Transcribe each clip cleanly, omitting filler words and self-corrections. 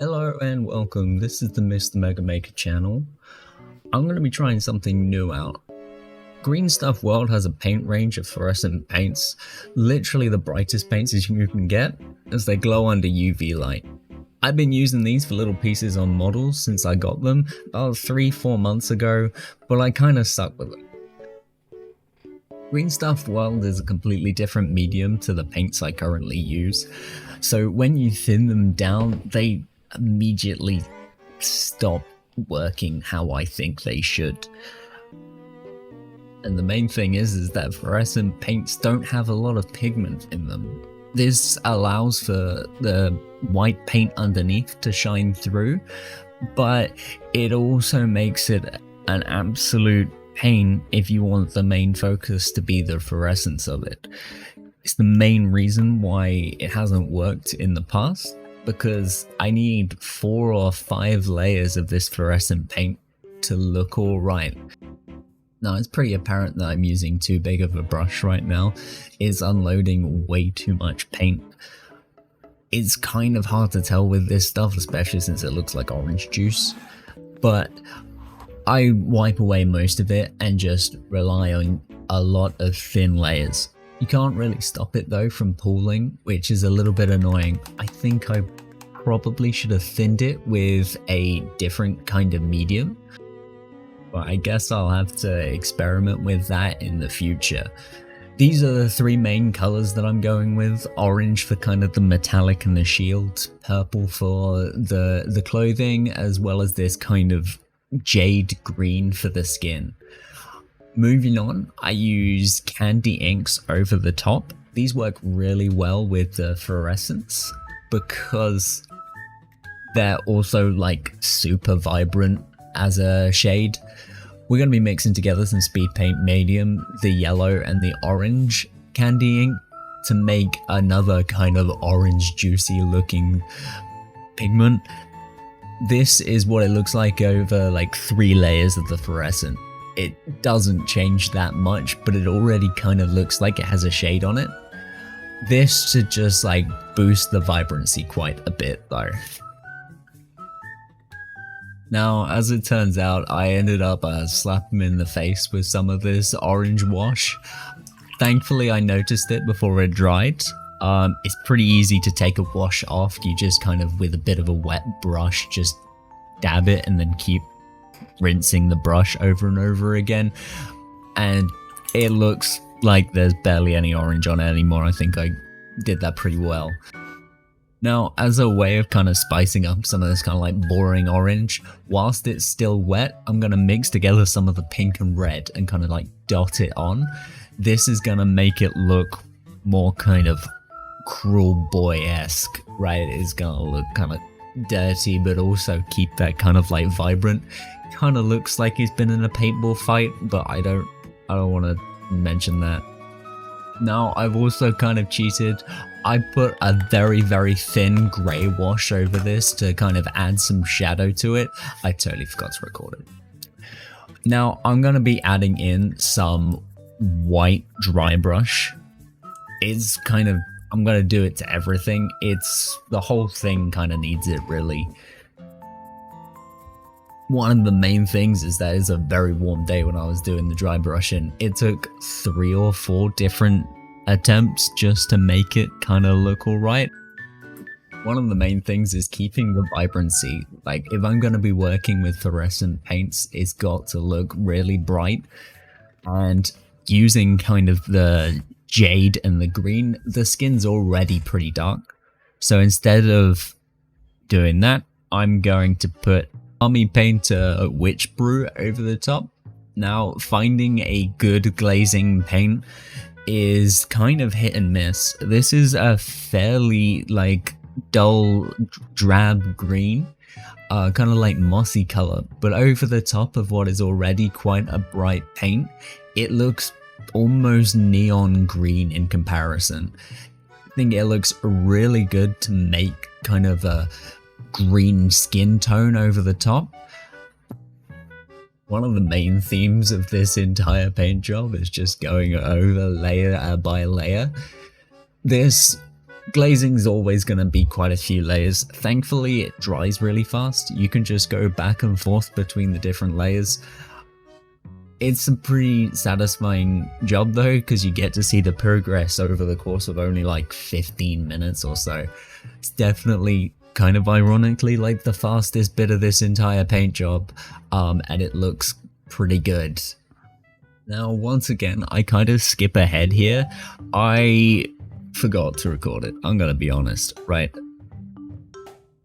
Hello and welcome, this is the Mr.MegaMaker channel. I'm going to be trying something new out. Green Stuff World has a paint range of fluorescent paints, literally the brightest paints as you can get, as they glow under UV light. I've been using these for little pieces on models since I got them about 3-4 months ago, but I kinda stuck with them. Green Stuff World is a completely different medium to the paints I currently use, so when you thin them down, they immediately stop working how I think they should. And the main thing is that fluorescent paints don't have a lot of pigment in them. This allows for the white paint underneath to shine through, but it also makes it an absolute pain if you want the main focus to be the fluorescence of it. It's the main reason why it hasn't worked in the past, because I need 4 or 5 layers of this fluorescent paint to look alright. Now it's pretty apparent that I'm using too big of a brush right now. It's unloading way too much paint. It's kind of hard to tell with this stuff, especially since it looks like orange juice, but I wipe away most of it and just rely on a lot of thin layers. You can't really stop it though from pooling, which is a little bit annoying. I think I probably should have thinned it with a different kind of medium, but I guess I'll have to experiment with that in the future. These are the 3 main colors that I'm going with: orange for kind of the metallic and the shield, purple for the clothing, as well as this kind of jade green for the skin. Moving on, I use candy inks over the top. These work really well with the fluorescence because they're also like super vibrant as a shade. We're going to be mixing together some speed paint medium, the yellow and the orange candy ink to make another kind of orange juicy looking pigment. This is what it looks like over like 3 layers of the fluorescent. It doesn't change that much, but it already kind of looks like it has a shade on it. This should just like boost the vibrancy quite a bit though. Now, as it turns out, I ended up slapping him in the face with some of this orange wash. Thankfully, I noticed it before it dried. It's pretty easy to take a wash off. You just kind of, with a bit of a wet brush, just dab it and then keep rinsing the brush over and over again. And it looks like there's barely any orange on it anymore. I think I did that pretty well. Now, as a way of kind of spicing up some of this kind of like boring orange, whilst it's still wet, I'm going to mix together some of the pink and red and kind of like dot it on. This is going to make it look more kind of cruel boy-esque, right? It's going to look kind of dirty, but also keep that kind of like vibrant. Kind of looks like he's been in a paintball fight, but I don't want to mention that. Now, I've also kind of cheated. I put a very thin grey wash over this to kind of add some shadow to it. I totally forgot to record it. Now, I'm going to be adding in some white dry brush. It's kind of, I'm going to do it to everything. It's, the whole thing kind of needs it really. One of the main things is that it's a very warm day when I was doing the dry brushing. It took 3 or 4 different attempts just to make it kind of look alright. One of the main things is keeping the vibrancy. Like, if I'm going to be working with fluorescent paints, it's got to look really bright. And using kind of the jade and the green, the skin's already pretty dark. So instead of doing that, I'm going to put Army Painter Witch Brew over the top. Now, finding a good glazing paint is kind of hit and miss. This is a fairly like dull drab green, kind of like mossy color, but over the top of what is already quite a bright paint, it looks almost neon green in comparison. I think it looks really good to make kind of a green skin tone over the top. One of the main themes of this entire paint job is just going over layer by layer. This Glazing's always going to be quite a few layers. Thankfully, it dries really fast. You can just go back and forth between the different layers. It's a pretty satisfying job though, because you get to see the progress over the course of only like 15 minutes or so. It's definitely kind of ironically like the fastest bit of this entire paint job, and it looks pretty good. Now, once again, I kind of skip ahead here. I forgot to record it, I'm gonna be honest, right?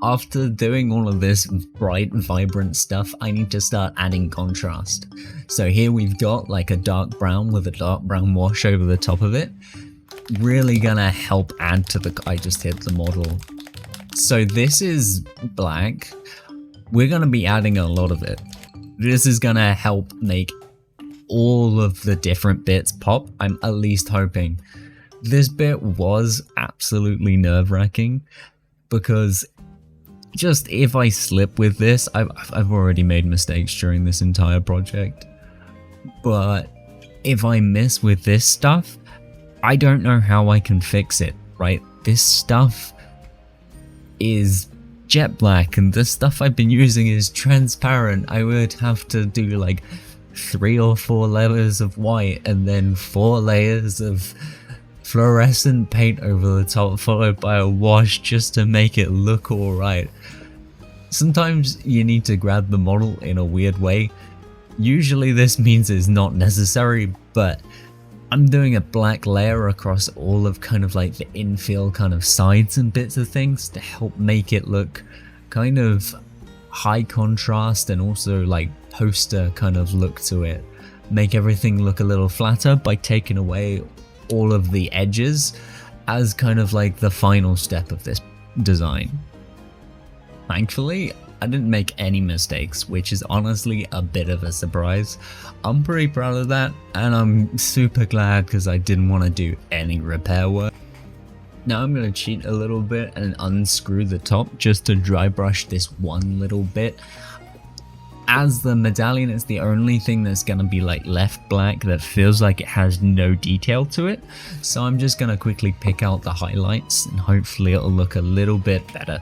After doing all of this bright, vibrant stuff, I need to start adding contrast. So here we've got like a dark brown with a dark brown wash over the top of it. Really gonna help add to the... I just hit the model. So this is black. We're gonna be adding a lot of it. This is gonna help make all of the different bits pop, I'm at least hoping. This bit was absolutely nerve-wracking because just if I slip with this, I've already made mistakes during this entire project, but if I miss with this stuff, I don't know how I can fix it, right? This stuff is jet black and the stuff I've been using is transparent. I would have to do like 3 or 4 layers of white and then 4 layers of fluorescent paint over the top, followed by a wash just to make it look alright. Sometimes you need to grab the model in a weird way. Usually this means it's not necessary, but I'm doing a black layer across all of kind of like the infill kind of sides and bits of things to help make it look kind of high contrast and also like poster kind of look to it. Make everything look a little flatter by taking away all of the edges as kind of like the final step of this design. Thankfully, I didn't make any mistakes, which is honestly a bit of a surprise. I'm pretty proud of that, and I'm super glad because I didn't want to do any repair work. Now I'm going to cheat a little bit and unscrew the top just to dry brush this one little bit. As the medallion is the only thing that's going to be like left black that feels like it has no detail to it, so I'm just going to quickly pick out the highlights and hopefully it'll look a little bit better.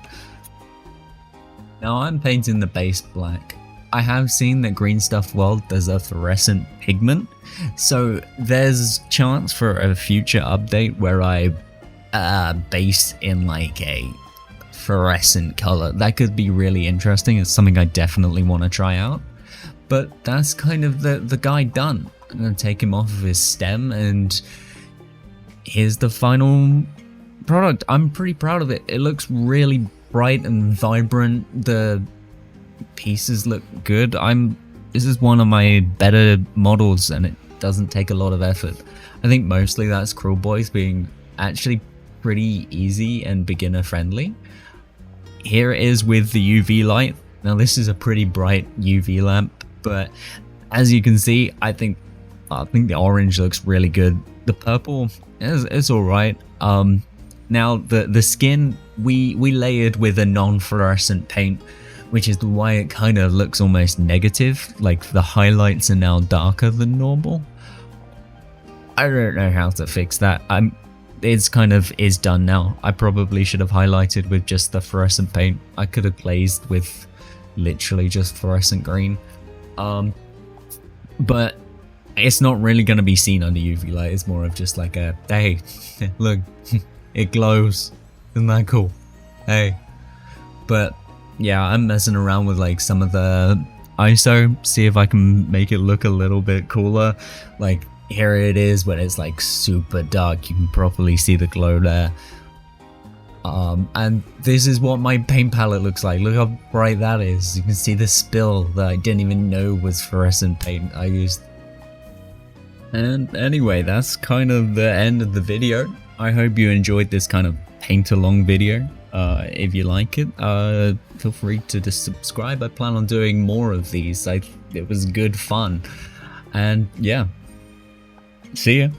Now I'm painting the base black. I have seen that Green Stuff World does a fluorescent pigment, so there's chance for a future update where I base in like a fluorescent color. That could be really interesting. It's something I definitely want to try out. But that's kind of the guy done. I'm going to take him off of his stem and here's the final product. I'm pretty proud of it. It looks really bright and vibrant. The pieces look good. This is one of my better models and it doesn't take a lot of effort. I think mostly that's Cruel Boys being actually pretty easy and beginner friendly. Here it is with the UV light. Now this is a pretty bright UV lamp, but as you can see, I think the orange looks really good. The purple is alright. Now the skin we layered with a non-fluorescent paint, which is why it kind of looks almost negative, like the highlights are now darker than normal. I don't know how to fix that. It's kind of is done now. I probably should have highlighted with just the fluorescent paint. I could have glazed with literally just fluorescent green. But it's not really going to be seen under UV light. It's more of just like a, hey, look, it glows. Isn't that cool? Hey. But yeah, I'm messing around with like some of the ISO, see if I can make it look a little bit cooler. Like here it is when it's like super dark, you can properly see the glow there. And this is what my paint palette looks like. Look how bright that is. You can see the spill that I didn't even know was fluorescent paint I used. And anyway, that's kind of the end of the video. I hope you enjoyed this kind of paint along video. If you like it, feel free to just subscribe. I plan on doing more of these. It was good fun. And yeah, see ya.